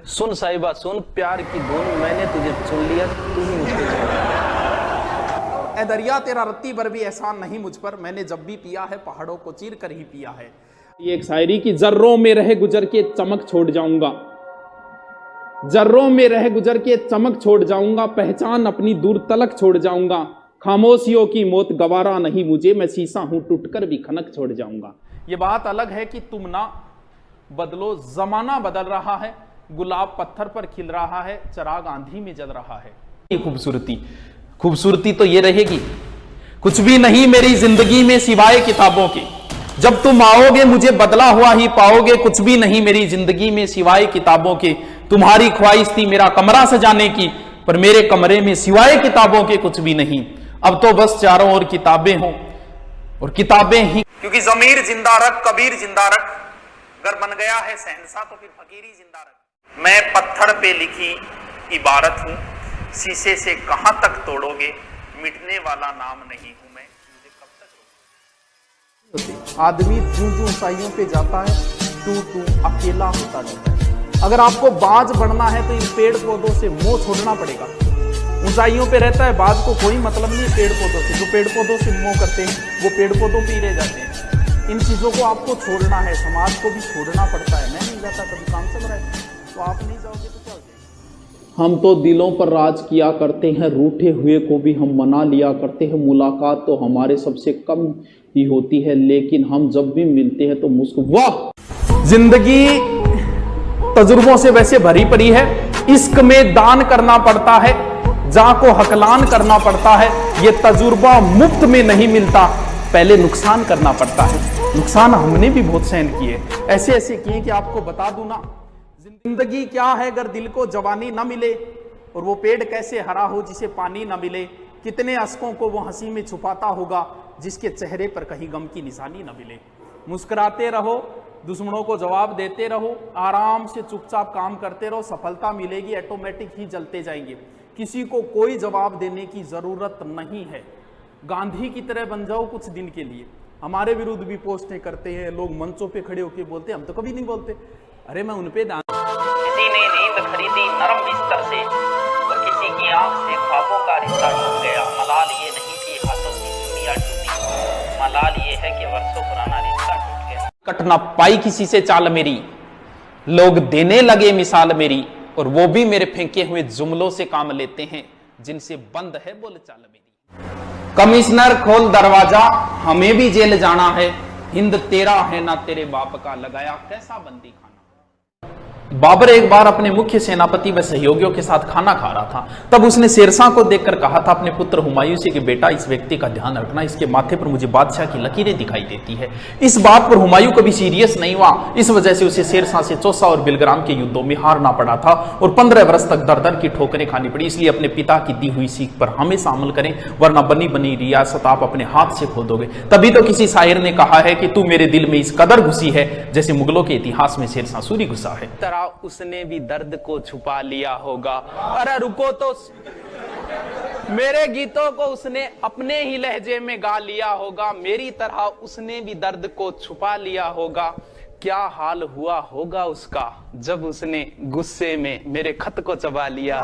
सुन साहिबा सुन, प्यार की धुन, मैंने तुझे चुन लिया, तू ही मुझको चुन। ए दरिया तेरा रत्ती भर भी एहसान नहीं मुझ पर, मैंने जब भी पिया है पहाड़ों को चीर कर ही पिया है। ये एक शायरी की जर्रों में रह गुजर के चमक छोड़ जाऊंगा, जर्रों में रह गुजर के चमक छोड़ जाऊंगा, पहचान अपनी दूर तलक छोड़ जाऊंगा, खामोशियों की मौत गवारा नहीं मुझे, मैं शीशा हूं टूटकर भी खनक छोड़ जाऊंगा। ये बात अलग है कि तुम ना बदलो, जमाना बदल रहा है, गुलाब पत्थर पर खिल रहा है, चिराग आंधी में जल रहा है। खूबसूरती, खूबसूरती तो ये रहेगी, कुछ भी नहीं मेरी जिंदगी में सिवाय किताबों के, जब तुम आओगे मुझे बदला हुआ ही पाओगे, कुछ भी नहीं मेरी जिंदगी में सिवाय किताबों के। तुम्हारी ख्वाहिश थी मेरा कमरा सजाने की, पर मेरे कमरे में सिवाय किताबों के कुछ भी नहीं। अब तो बस चारों ओर किताबें हों और किताबें ही, क्योंकि जमीर जिंदा रख, कबीर जिंदा रख, अगर बन गया है शहंशाह तो फिर फकीरी जिंदा रख। मैं पत्थर पे लिखी इबारत हूं, शीशे से कहां तक तोड़ोगे, मिटने वाला नाम नहीं हूं मैं, मुझे कब तक रोकोगे। आदमी जूं जूं ऊंचाइयों पे जाता है, तू अकेला होता जाता है। अगर आपको बाज बढ़ना है तो इन पेड़ पौधों से मोह छोड़ना पड़ेगा। ऊंचाइयों पे रहता है, बाज को कोई मतलब नहीं पेड़ पौधों से, जो पेड़ पौधों से मोह करते हैं वो पेड़ पौधों पे ही रह जाते हैं। इन चीजों को आपको छोड़ना है, समाज को भी छोड़ना पड़ता है। मैं नहीं जाता, कभी काम चल रहा है तो आप नहीं जाओगे तो क्या हो जाएगा। हम तो दिलों पर राज किया करते हैं, रूठे हुए को भी हम मना लिया करते हैं, मुलाकात तो हमारे सबसे कम ही होती है, लेकिन हम जब भी मिलते हैं तो वाह, जिंदगी तजुर्बों से वैसे भरी पड़ी है। इश्क में दान करना पड़ता है, जा को हकलान करना पड़ता है। ये तजुर्बा मुफ्त में नहीं मिलता, पहले नुकसान करना पड़ता है। नुकसान हमने भी बहुत सहन किए, ऐसे ऐसे किए कि आपको बता दूं ना। जिंदगी क्या है अगर दिल को जवानी ना मिले, और वो पेड़ कैसे हरा हो जिसे पानी ना मिले। कितने अश्कों को वो हंसी में छुपाता होगा जिसके चेहरे पर कहीं गम की निशानी ना मिले। मुस्कुराते रहो, दुश्मनों को जवाब देते रहो, आराम से चुपचाप काम करते रहो, सफलता मिलेगी, ऑटोमेटिक ही जलते जाएंगे। किसी को कोई जवाब देने की जरूरत नहीं है। गांधी की तरह बन जाओ कुछ दिन के लिए। हमारे विरुद्ध भी पोस्टें करते हैं लोग, मंचों पे खड़े होकर बोलते हैं, हम तो कभी नहीं बोलते। अरे मैं उनपे किसी ने नींद खरीदी नरम बिस्तर से, और किसी की आंख से ख्वाबों का रिश्ता टूट गया। मलाल ये नहीं कि हाथों की दुनिया टूटी, मलाल ये है कि वर्षों पुराना रिश्ता टूट गया। कट ना पाई किसी से चाल मेरी, लोग देने लगे मिसाल मेरी, और वो भी मेरे फेंके हुए जुमलों से काम लेते हैं जिनसे बंद है बोल चाल मेरी। कमिश्नर खोल दरवाजा, हमें भी जेल जाना है, हिंद तेरा है ना तेरे बाप का, लगाया कैसा बंदी खाना। बाबर एक बार अपने मुख्य सेनापति व सहयोगियों के साथ खाना खा रहा था। तब उसने शेरशाह को देखकर कहा था अपने पुत्र हुमायूं से कि बेटा इस व्यक्ति का ध्यान रखना, इसके माथे पर मुझे बादशाह की लकीरें दिखाई देती है। इस बात पर हुमायूं कभी सीरियस नहीं हुआ। इस वजह से उसे शेरशाह से चौसा और बिलग्राम के युद्धों में हारना पड़ा था और 15 वर्ष तक दर दर की ठोकरें खानी पड़ी। इसलिए अपने पिता की दी हुई सीख पर हमेशा अमल करें, वरना बनी बनी रियासत आप अपने हाथ से खो दोगे। तभी तो किसी शायर ने कहा है कि तू मेरे दिल में इस कदर घुसी है जैसे मुगलों के इतिहास में शेरशाह सूरी घुसा है। उसने भी दर्द को छुपा लिया होगा। अरे रुको तो, मेरे गीतों को उसने अपने ही लहजे में गा लिया होगा, मेरी तरह उसने भी दर्द को छुपा लिया होगा। क्या हाल हुआ होगा उसका जब उसने गुस्से में मेरे खत को चबा लिया।